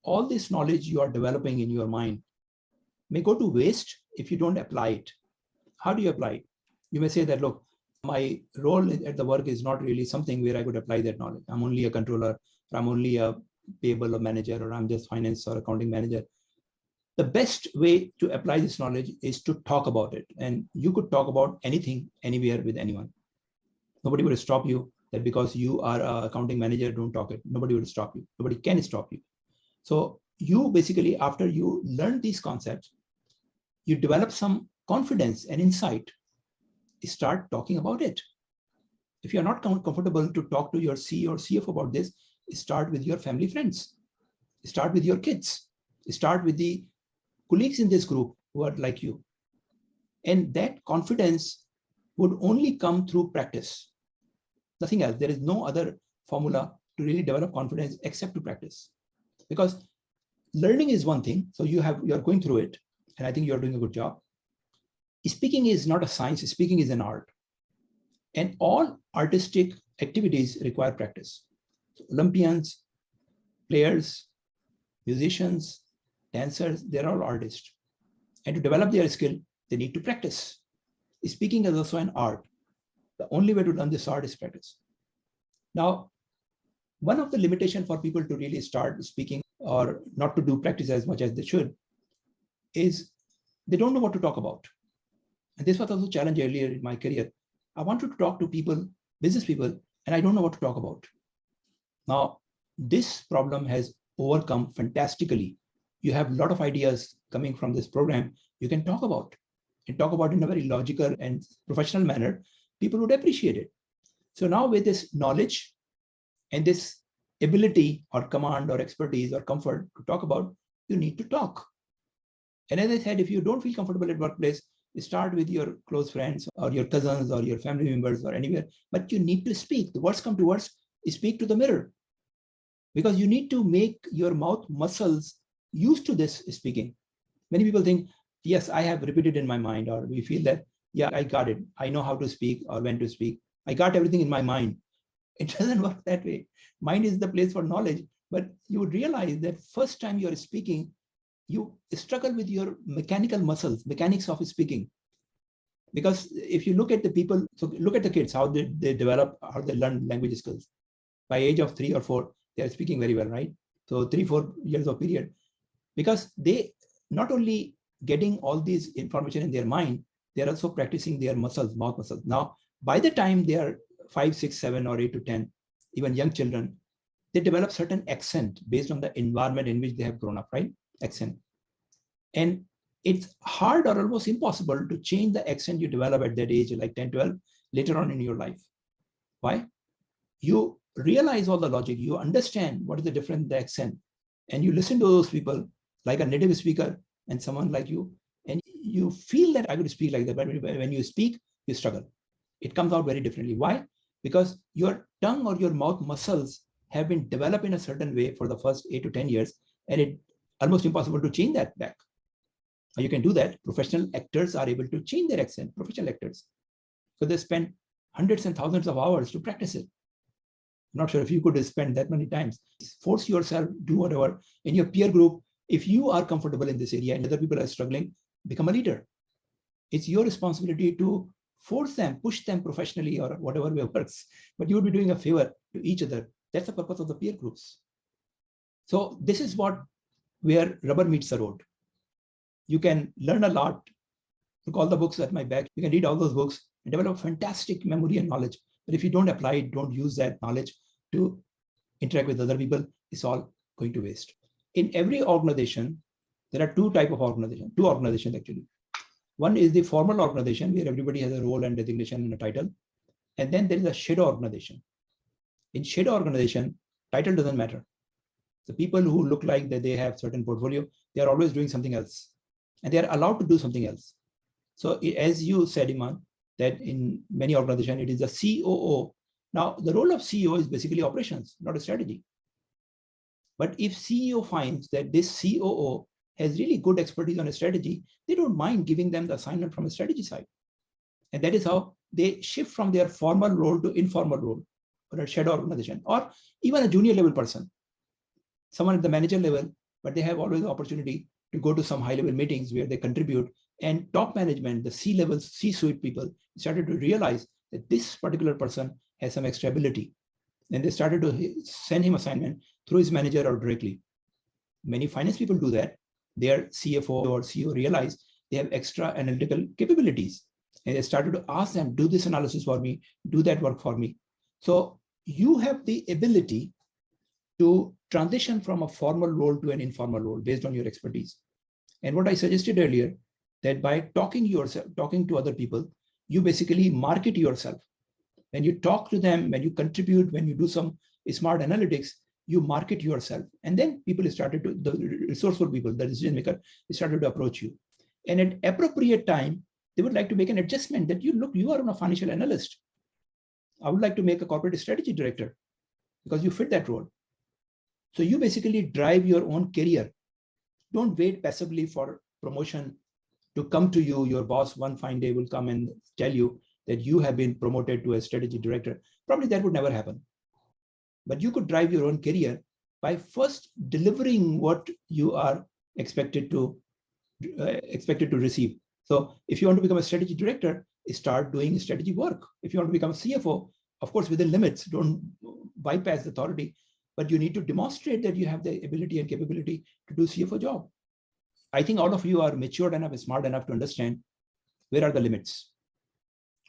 all this knowledge you are developing in your mind may go to waste if you don't apply it. How do you apply it? You may say that, look, my role at the work is not really something where I could apply that knowledge. I'm only a controller, or I'm only a payable manager, or I'm just finance or accounting manager. The best way to apply this knowledge is to talk about it. And you could talk about anything, anywhere, with anyone. Nobody will stop you that because you are an accounting manager, don't talk it. Nobody will stop you. Nobody can stop you. So you basically, after you learn these concepts, you develop some confidence and insight, start talking about it. If you're not comfortable to talk to your CEO or CFO about this, start with your family friends, start with your kids, start with the colleagues in this group who are like you. And that confidence would only come through practice. Nothing else. There is no other formula to really develop confidence except to practice. Because learning is one thing. So you're going through it. And I think you're doing a good job. Speaking is not a science. Speaking is an art. And all artistic activities require practice. So Olympians, players, musicians, dancers, they're all artists. And to develop their skill, they need to practice. Speaking is also an art. The only way to learn this art is practice. Now, one of the limitations for people to really start speaking or not to do practice as much as they should is they don't know what to talk about. And this was also a challenge earlier in my career. I wanted to talk to people, business people, and I don't know what to talk about. Now, this problem has overcome fantastically. You have a lot of ideas coming from this program you can talk about, and talk about in a very logical and professional manner. People would appreciate it. So now with this knowledge and this ability or command or expertise or comfort to talk about, you need to talk. And as I said, if you don't feel comfortable at workplace, start with your close friends or your cousins or your family members or anywhere, but you need to speak. The words come to words, speak to the mirror. Because you need to make your mouth muscles used to this speaking. Many people think, yes, I have repeated in my mind, or we feel that, yeah, I got it. I know how to speak or when to speak. I got everything in my mind. It doesn't work that way. Mind is the place for knowledge, but you would realize that first time you're speaking, you struggle with your mechanical muscles, mechanics of speaking. Because if you look at the people, so look at the kids, how they develop, how they learn language skills. By age of 3 or 4, they're speaking very well, right? So 3-4 years of period. Because they not only getting all these information in their mind, they're also practicing their muscles, mouth muscles. Now, by the time they are 5, 6, 7, or 8 to 10, even young children, they develop certain accent based on the environment in which they have grown up, right? Accent. And it's hard or almost impossible to change the accent you develop at that age, like 10, 12, later on in your life. Why? You realize all the logic, you understand what is the difference in the accent, and you listen to those people like a native speaker and someone like you, and you feel that I could speak like that, but when you speak, you struggle. It comes out very differently. Why? Because your tongue or your mouth muscles have been developed in a certain way for the first 8 to 10 years, and it's almost impossible to change that back. You can do that. Professional actors are able to change their accent, professional actors. So they spend hundreds and thousands of hours to practice it. I'm not sure if you could spend that many times. Force yourself, do whatever. In your peer group, if you are comfortable in this area and other people are struggling, become a leader. It's your responsibility to force them, push them professionally or whatever way works. But you would be doing a favor to each other. That's the purpose of the peer groups. So this is where rubber meets the road. You can learn a lot. Look, all the books at my back. You can read all those books and develop fantastic memory and knowledge. But if you don't apply it, don't use that knowledge to interact with other people, it's all going to waste. In every organization, there are two organizations actually. One is the formal organization where everybody has a role and designation and a title. And then there is a shadow organization. In shadow organization, title doesn't matter. The people who look like that they have certain portfolio, they are always doing something else. And they are allowed to do something else. So as you said, Iman, that in many organizations, it is the COO. Now, the role of CEO is basically operations, not a strategy. But if CEO finds that this COO has really good expertise on a strategy, they don't mind giving them the assignment from a strategy side. And that is how they shift from their formal role to informal role or a shadow organization, or even a junior level person. Someone at the manager level but they have always the opportunity to go to some high-level meetings where they contribute. And top management, the C-level, C-suite people started to realize that this particular person has some extra ability. And they started to send him assignment through his manager or directly. Many finance people do that. Their CFO or CEO realize they have extra analytical capabilities. And they started to ask them, do this analysis for me, do that work for me. So you have the ability to transition from a formal role to an informal role based on your expertise. And what I suggested earlier, that by talking to other people, you basically market yourself. When you talk to them, when you contribute, when you do some smart analytics, you market yourself. And then people started to, the resourceful people, the decision maker, they started to approach you. And at appropriate time, they would like to make an adjustment that you are a financial analyst. I would like to make a corporate strategy director because you fit that role. So you basically drive your own career. Don't wait passively for promotion to come to you. Your boss one fine day will come and tell you that you have been promoted to a strategy director. Probably that would never happen. But you could drive your own career by first delivering what you are expected to receive. So if you want to become a strategy director, start doing strategy work. If you want to become a CFO, of course, within limits, don't bypass the authority, but you need to demonstrate that you have the ability and capability to do CFO job. I think all of you are matured enough, smart enough to understand where are the limits.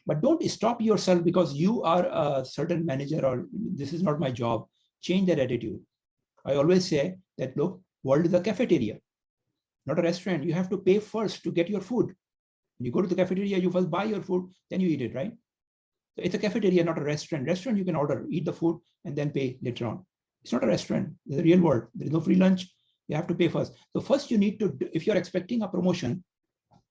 But don't stop yourself because you are a certain manager or this is not my job. Change that attitude. I always say that, look, world is a cafeteria, not a restaurant. You have to pay first to get your food. You go to the cafeteria, you first buy your food, then you eat it, right? So it's a cafeteria, not a restaurant. Restaurant, you can order, eat the food, and then pay later on. It's not a restaurant. It's a real world. There is no free lunch. You have to pay first. So first you need to, if you're expecting a promotion,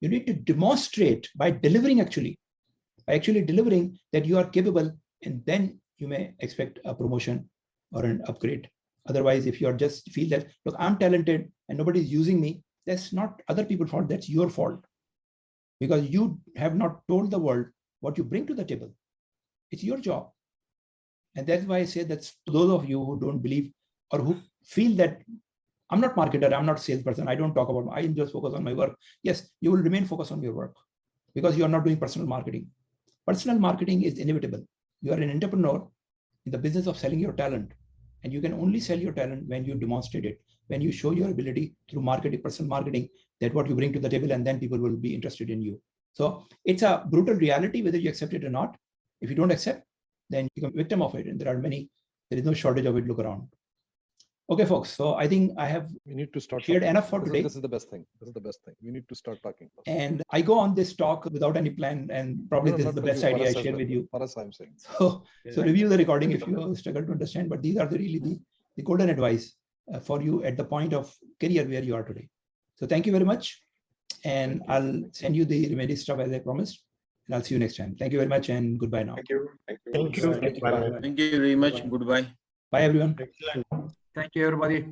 you need to demonstrate by delivering actually delivering that you are capable, and then you may expect a promotion or an upgrade. Otherwise, if you are just feel that, look, I'm talented and nobody's using me, that's not other people's fault, that's your fault. Because you have not told the world what you bring to the table. It's your job. And that's why I say that those of you who don't believe or who feel that I'm not marketer, I'm not salesperson, I don't talk about, I just focus on my work. Yes, you will remain focused on your work because you are not doing personal marketing. Personal marketing is inevitable. You are an entrepreneur in the business of selling your talent, and you can only sell your talent when you demonstrate it, when you show your ability through marketing, personal marketing, that what you bring to the table, and then people will be interested in you. So it's a brutal reality, whether you accept it or not. If you don't accept, then you become a victim of it. And there is no shortage of it, look around. Okay, folks. So I think we need to start shared enough for today. This is the best thing. We need to start talking. And I go on this talk without any plan, and probably this is the best idea I share with you. For us, I'm saying. So review the recording if you struggle to understand, but these are the golden advice for you at the point of career where you are today. So thank you very much. And I'll send you the remaining stuff as I promised. And I'll see you next time. Thank you very much and goodbye now. Thank you. Thank you very much. Goodbye. Bye, everyone. Excellent. Thank you, everybody.